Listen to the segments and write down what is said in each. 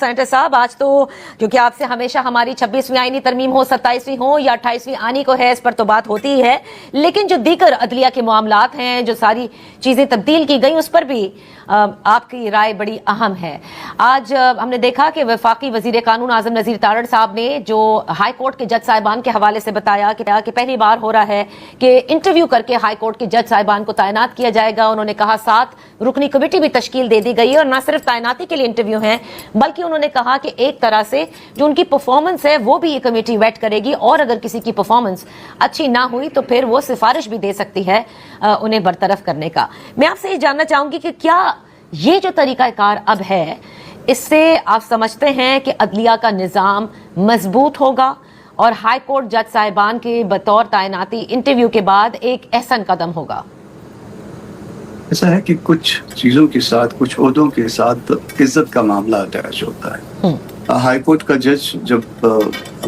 Centre صاحب، آج تو کیونکہ آپ سے ہمیشہ ہماری 26ویں آئینی ترمیم ہو، 27ویں ہو یا 28ویں آنی کو ہے، اس پر تو بات ہوتی ہی ہے، لیکن جو دیگر عدلیہ کے معاملات ہیں، جو ساری چیزیں تبدیل کی گئیں، اس پر بھی آپ کی رائے بڑی اہم ہے۔ آج ہم نے دیکھا کہ وفاقی وزیر قانون اعظم نذیر تارڑ صاحب نے جو ہائی کورٹ کے جج صاحبان کے حوالے سے بتایا کہ پہلی بار ہو رہا ہے کہ انٹرویو کر کے ہائی کورٹ کے جج صاحبان کو تعینات کیا جائے گا۔ انہوں نے کہا 7 رکنی کمیٹی بھی تشکیل دے دی گئی ہے، اور نہ صرف تعیناتی کے لیے انٹرویو ہیں، بلکہ انہوں نے کہا کہ ایک طرح سے جو ان کی پرفارمنس ہے وہ بھی یہ کمیٹی ویٹ کرے گی، اور اگر کسی کی پرفارمنس اچھی نہ ہوئی تو پھر وہ سفارش بھی دے سکتی ہے انہیں برطرف کرنے کا۔ میں آپ سے یہ جاننا چاہوں گی کہ کیا یہ جو طریقہ کار اب ہے، اس سے آپ سمجھتے ہیں کہ عدلیہ کا نظام مضبوط ہوگا اور ہائی کورٹ جج صاحبان کے بطور تعیناتی انٹرویو کے بعد ایک احسن قدم ہوگا؟ ایسا ہے کہ کچھ چیزوں کے ساتھ، کچھ عہدوں کے ساتھ عزت کا معاملہ اٹیچ ہوتا ہے۔ ہائی کورٹ کا جج جب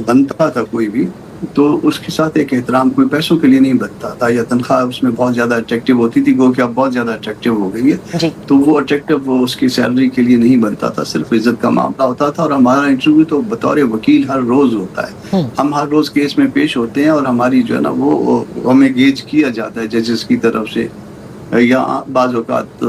بنتا تھا کوئی بھی، تو اس کے ساتھ ایک احترام کوئی پیسوں کے لیے نہیں بنتا تھا، یا تنخواہ اس میں بہت زیادہ اٹریکٹیو ہوتی تھی، گو کہ اب بہت زیادہ اٹریکٹیو ہو گئی ہے، تو وہ اٹریکٹیو وہ اس کی سیلری کے لیے نہیں بنتا تھا، صرف عزت کا معاملہ ہوتا تھا۔ اور ہمارا انٹرویو تو بطور وکیل ہر روز ہوتا ہے، ہم ہر روز کیس میں پیش ہوتے ہیں، اور ہماری جو ہے نا وہ ہمیں گیج کیا جاتا ہے ججز کی طرف سے، یا بعض اوقات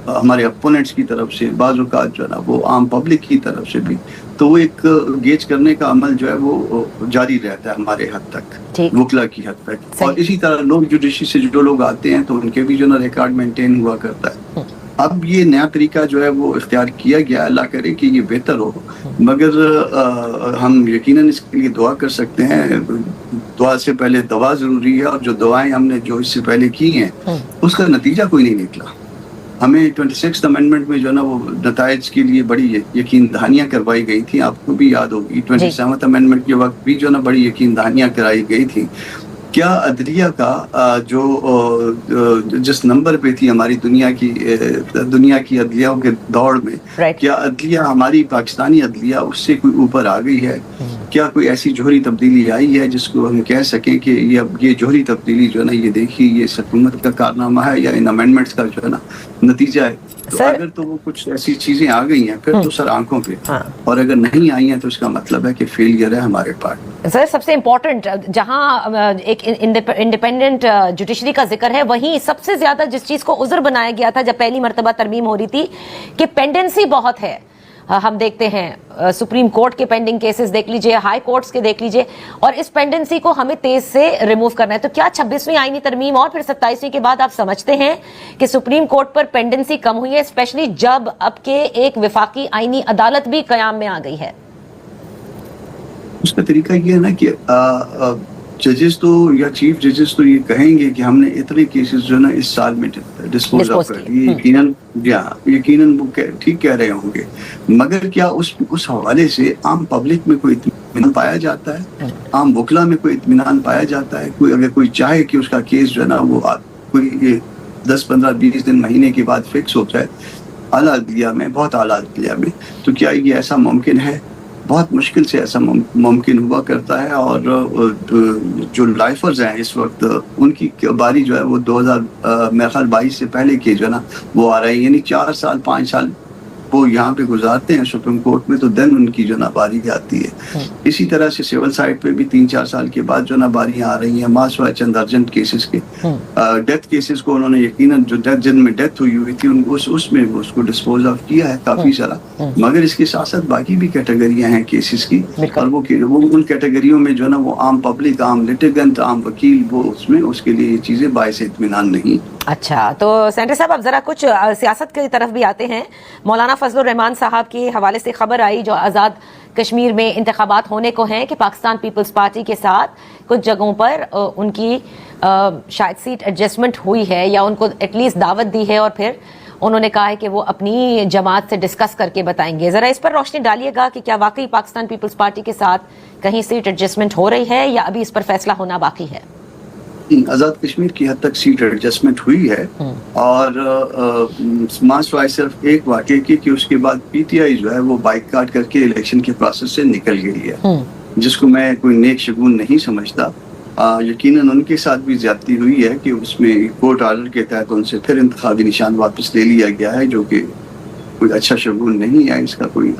ہمارے اپوننٹس کی طرف سے، بعض اوقات جو ہے نا وہ عام پبلک کی طرف سے بھی، تو وہ ایک گیج کرنے کا عمل جو ہے وہ جاری رہتا ہے ہمارے حد تک، وکلا کی حد تک۔ اور اسی طرح لوگ جوڈیشری سے جو لوگ آتے ہیں تو ان کے بھی جو ہے نا ریکارڈ مینٹین ہوا کرتا ہے۔ اب یہ نیا طریقہ جو ہے وہ اختیار کیا گیا، اللہ کرے کہ یہ بہتر ہو، مگر ہم یقیناً اس کے لیے دعا کر سکتے ہیں۔ دعا سے پہلے دوا ضروری ہے، اور جو دعائیں ہم نے جو اس سے پہلے کی ہیں اس کا نتیجہ کوئی نہیں نکلا۔ ہمیں 26th امینڈمنٹ میں جو ہے نا وہ نتائج کے لیے بڑی یقین دہانیاں کروائی گئی تھیں، آپ کو بھی یاد ہوگی 27th امینڈمنٹ کے وقت بھی جو ہے نا بڑی یقین دہانیاں کرائی گئی تھیں۔ کیا عدلیہ کا جو جس نمبر پہ تھی ہماری دنیا کی عدلیوں کے دوڑ میں، کیا عدلیہ ہماری پاکستانی عدلیہ اس سے کوئی اوپر آ گئی ہے؟ کیا کوئی ایسی جوہری تبدیلی آئی ہے جس کو ہم کہہ سکیں کہ یہ جوہری تبدیلی جو ہے نا یہ دیکھیے یہ حکومت کا کارنامہ ہے، یا ان امینڈمنٹس کا جو ہے نا نتیجہ ہے؟ تو اگر تو وہ کچھ ایسی چیزیں آ گئی ہیں پھر تو سر آنکھوں پہ، اور اگر نہیں آئی ہیں تو اس کا مطلب ہے کہ فیلئر ہے ہمارے پاس۔ سر سب سے امپورٹنٹ جہاں ایک انڈیپینڈنٹ جوڈیشری کا ذکر ہے، وہیں سب سے زیادہ جس چیز کو عذر بنایا گیا تھا جب پہلی مرتبہ ترمیم ہو رہی تھی کہ پینڈنسی بہت ہے۔ ہم دیکھتے ہیں سپریم کورٹ کے پینڈنگ کیسز دیکھ لیجئے، ہائی کورٹس کے دیکھ لیجئے، اور اس پینڈنسی کو ہمیں تیز سے ریموو کرنا ہے۔ تو کیا 26ویں آئینی ترمیم اور پھر 27ویں کے بعد آپ سمجھتے ہیں کہ سپریم کورٹ پر پینڈنسی کم ہوئی ہے، اسپیشلی جب اب کے ایک وفاقی آئینی عدالت بھی قیام میں آ گئی ہے؟ اس کا طریقہ یہ ہے نا کہ ججز تو یا چیف ججز تو یہ کہیں گے کہ ہم نے اتنے کیسز جو ہے نا اس سال میں ڈسپوز آف کر دیے، یقیناً وہ ٹھیک کہہ رہے ہوں گے، مگر کیا اس حوالے سے عام پبلک میں کوئی اطمینان پایا جاتا ہے؟ عام وکلا میں کوئی اطمینان پایا جاتا ہے؟ اگر کوئی چاہے کہ اس کا کیس جو ہے نا وہ کوئی 10 15 20 دن مہینے کے بعد فکس ہو جائے اعلیٰ عدلیہ میں، بہت اعلیٰ عدلیہ میں، تو کیا یہ ایسا ممکن ہے؟ بہت مشکل سے ایسا ممکن ہوا کرتا ہے۔ اور جو لائفرز ہیں اس وقت، ان کی باری جو ہے وہ 2022 سے پہلے کے جو ہے نا وہ آ رہے ہیں، یعنی 4 سال 5 سال وہ یہاں پہ گزارتے ہیں سپریم کورٹ میں، تو دن ان کی جو نا باری آتی ہے۔ اسی طرح سے سول سائڈ پہ بھی 3-4 سال کے بعد جو نا باریاں آ رہی ہیں، ماسوائے چند ارجنٹ کیسز کے، ڈیتھ کیسز کو انہوں نے یقیناً جو جن میں ڈیتھ ہوئی تھی اس میں اس کو ڈسپوز آف کیا ہے کافی سارا، مگر اس کے ساتھ ساتھ باقی بھی کیٹیگریاں ہیں کیسز کی، اور وہ ان کیٹیگریوں میں جو ہے نا وہ عام پبلک، عام لٹیگنٹ، عام وکیل، وہ اس کے لیے یہ چیزیں باعث اطمینان نہیں۔ اچھا، تو سینٹر صاحب اب ذرا کچھ سیاست کی طرف بھی آتے ہیں۔ مولانا فضل الرحمان صاحب کے حوالے سے خبر آئی جو آزاد کشمیر میں انتخابات ہونے کو ہیں کہ پاکستان پیپلز پارٹی کے ساتھ کچھ جگہوں پر ان کی شاید سیٹ ایڈجسٹمنٹ ہوئی ہے، یا ان کو ایٹ لیسٹ دعوت دی ہے، اور پھر انہوں نے کہا ہے کہ وہ اپنی جماعت سے ڈسکس کر کے بتائیں گے۔ ذرا اس پر روشنی ڈالیے گا کہ کیا واقعی پاکستان پیپلز پارٹی کے ساتھ کہیں سیٹ ایڈجسٹمنٹ ہو رہی ہے، یا ابھی اس پر فیصلہ ہونا باقی ہے؟ آزاد کشمیر کی حد تک سیٹ ایڈجسٹمنٹ ہوئی ہے، اور ماسوائے صرف ایک واقعے کی کہ اس کے بعد پی ٹی آئی جو ہے وہ بائیکاٹ کر کے الیکشن کے پروسیس سے نکل گئی ہے، جس کو میں کوئی نیک شگون نہیں سمجھتا۔ یقیناً ان کے ساتھ بھی زیادتی ہوئی ہے کہ اس میں کورٹ آرڈر کے تحت ان سے پھر انتخابی نشان واپس لے لیا گیا ہے، جو کہ کوئی اچھا شگون نہیں ہے, اس کا کوئی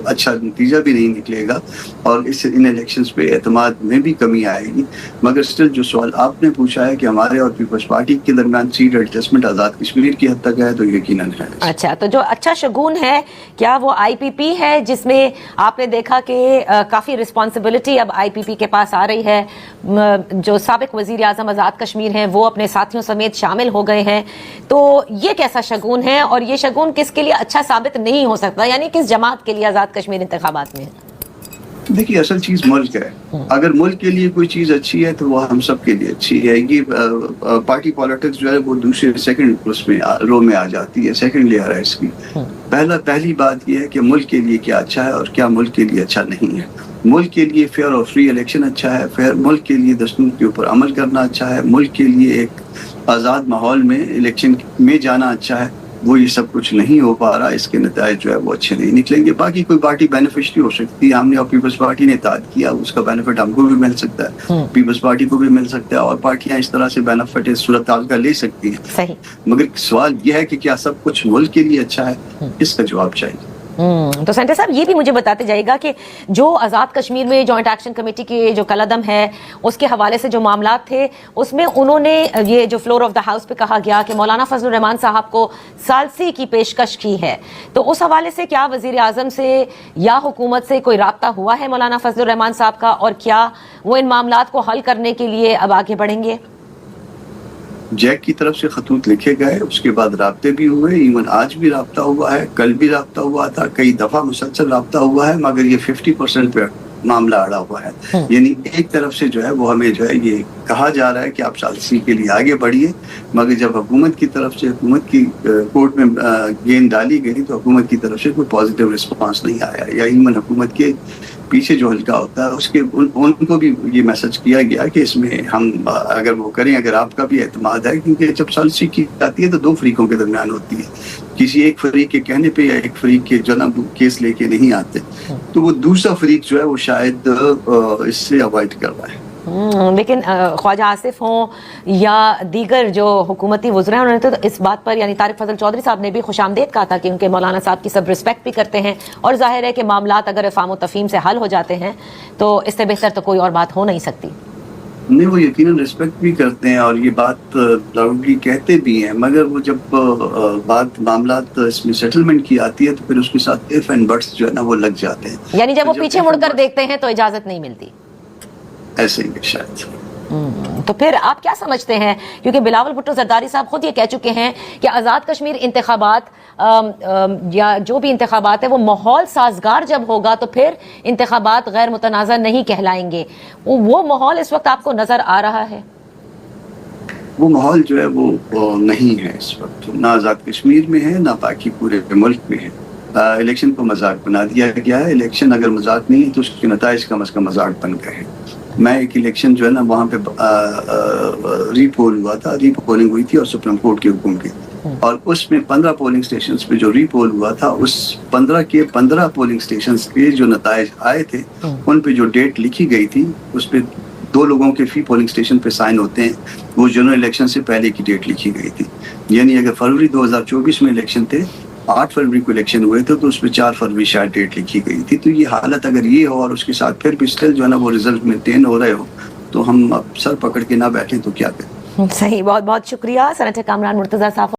اچھا نتیجہ بھی نہیں نکلے گا, اور اس ان الیکشنز پہ اعتماد میں بھی کمی آئے گی. مگر اسٹل جو سوال آپ نے پوچھا ہے کہ ہمارے اور پیپلز پارٹی کے درمیان سیٹ ایڈجسٹمنٹ آزاد کشمیر کی حد تک ہے, تو یقیناً ہے. اچھا, تو جو اچھا شگون ہے کیا وہ آئی پی پی ہے, جس میں آپ نے دیکھا کہ کافی رسپانسبلٹی اب آئی پی پی کے پاس آ رہی ہے, جو سابق وزیر اعظم آزاد کشمیر ہیں وہ اپنے ساتھیوں سمیت شامل ہو گئے ہیں, تو یہ کیسا شگون ہے, اور یہ شگون کس کے لیے اچھا ثابت نہیں ہو سکتا, یعنی کس جماعت کے لیے آزاد کشمیر انتخابات میں؟ دیکھیے اصل چیز ملک ہے, اگر ملک کے لیے کوئی چیز اچھی ہے تو وہ ہم سب کے لیے اچھی ہے. یہ پارٹی پالیٹکس جو ہے وہ دوسرے سیکنڈ اس میں رو میں آ جاتی ہے, سیکنڈ لیئر ہے اس کی. پہلی بات یہ ہے کہ ملک کے لیے کیا اچھا ہے اور کیا ملک کے لیے اچھا نہیں ہے. ملک کے لیے فیئر اور فری الیکشن اچھا ہے, ملک کے لیے دستور کے اوپر عمل کرنا اچھا ہے, ملک کے لیے ایک آزاد ماحول میں الیکشن میں جانا اچھا ہے. وہ یہ سب کچھ نہیں ہو پا رہا, اس کے نتائج جو ہے وہ اچھے نہیں نکلیں گے. باقی کوئی پارٹی بینیفیشری ہو سکتی ہے, ہم نے اور پیپلز پارٹی نے اتحاد کیا, اس کا بینیفٹ ہم کو بھی مل سکتا ہے, پیپلز پارٹی کو بھی مل سکتا ہے, اور پارٹیاں اس طرح سے بینیفٹ صورتحال کا لے سکتی ہیں. صحیح. مگر سوال یہ ہے کہ کیا سب کچھ ملک کے لیے اچھا ہے, اس کا جواب چاہیے. تو سینٹر صاحب یہ بھی مجھے بتاتے جائے گا کہ جو آزاد کشمیر میں جوائنٹ ایکشن کمیٹی کے جو کالعدم ہے اس کے حوالے سے جو معاملات تھے, اس میں انہوں نے یہ جو فلور آف دا ہاؤس پہ کہا گیا کہ مولانا فضل الرحمان صاحب کو ثالثی کی پیشکش کی ہے, تو اس حوالے سے کیا وزیر اعظم سے یا حکومت سے کوئی رابطہ ہوا ہے مولانا فضل الرحمان صاحب کا, اور کیا وہ ان معاملات کو حل کرنے کے لیے اب آگے بڑھیں گے؟ جیک کی طرف سے خطوط لکھے گئے, اس کے بعد رابطے بھی ہوئے, ایون آج بھی رابطہ ہوا ہے, کل بھی رابطہ ہوا تھا, کئی دفعہ مسلسل رابطہ ہوا ہے, مگر یہ 50% پہ معاملہ اڑا ہوا ہے. یعنی ایک طرف سے جو ہے وہ ہمیں جو ہے یہ کہا جا رہا ہے کہ آپ ثالثی کے لیے آگے بڑھیے, مگر جب حکومت کی طرف سے حکومت کی کورٹ میں گیند ڈالی گئی تو حکومت کی طرف سے کوئی پازیٹیو رسپانس نہیں آیا, یا ایون حکومت کے پیچھے جو حلقہ ہوتا ہے اس کے ان کو بھی یہ میسج کیا گیا کہ اس میں ہم اگر وہ کریں, اگر آپ کا بھی اعتماد ہے, کیونکہ جب ثالثی کی جاتی ہے تو دو فریقوں کے درمیان ہوتی ہے, کسی ایک فریق کے کہنے پہ یا ایک فریق کے جو نا کیس لے کے نہیں آتے, تو وہ دوسرا فریق جو ہے وہ شاید اس سے اوائڈ کر رہا ہے. لیکن خواجہ آصف ہوں یا دیگر جو حکومتی وزراء ہیں, انہوں نے تو اس بات پر, یعنی طارق فضل چودھری صاحب نے بھی خوش آمدید کہا تھا کہ ان کے مولانا صاحب کی سب رسپیکٹ بھی کرتے ہیں, اور ظاہر ہے کہ معاملات اگر افہام و تفہیم سے حل ہو جاتے ہیں تو اس سے بہتر تو کوئی اور بات ہو نہیں سکتی. نہیں, وہ یقیناً رسپیکٹ بھی کرتے ہیں اور یہ بات لاؤڈلی کہتے بھی ہیں, مگر وہ جب بات معاملات اس میں سیٹلمنٹ کی آتی ہے تو پھر اس کے ساتھ اف اینڈ بٹس جو ہے نا وہ لگ جاتے ہیں, یعنی جب وہ پیچھے مڑ کر دیکھتے ہیں تو اجازت نہیں ملتی. ایسے ہی شاید. تو پھر آپ کیا سمجھتے ہیں, کیونکہ بلاول بھٹو زرداری صاحب خود یہ کہہ چکے ہیں کہ آزاد کشمیر انتخابات یا جو بھی انتخابات ہے وہ ماحول سازگار جب ہوگا تو پھر انتخابات غیر متنازع نہیں کہلائیں گے, وہ ماحول اس وقت آپ کو نظر آ رہا ہے؟ وہ ماحول جو ہے وہ نہیں ہے اس وقت, نہ آزاد کشمیر میں ہے نہ باقی پورے ملک میں ہے. الیکشن کو مذاق بنا دیا گیا ہے. الیکشن اگر مذاق نہیں ہے تو اس کے نتائج کم از کم مذاق بن گئے ہیں. میں ایک الیکشن جو ہے نا وہاں پہ ری پول ہوا تھا, ری پولنگ ہوئی تھی اور سپریم کورٹ کے حکم کی, اور اس میں 15 پولنگ سٹیشنز پہ جو ری پول ہوا تھا, اس 15 پولنگ سٹیشنز کے جو نتائج آئے تھے ان پہ جو ڈیٹ لکھی گئی تھی اس پہ 2 لوگوں کے فی پولنگ سٹیشن پہ سائن ہوتے ہیں, وہ جنرل الیکشن سے پہلے کی ڈیٹ لکھی گئی تھی. یعنی اگر فروری 2024 میں الیکشن تھے, 8 فروری کو الیکشن ہوئے تھے, تو اس پہ 4 فروری شاید ڈیٹ لکھی گئی تھی. تو یہ حالت اگر یہ ہو اور اس کے ساتھ پھر بھی اسٹل جو ہے نا وہ ریزلٹ مینٹین ہو رہے ہو, تو ہم اب سر پکڑ کے نہ بیٹھیں تو کیا کریں. صحیح, بہت بہت شکریہ سینیٹر کامران مرتضیٰ صاحب.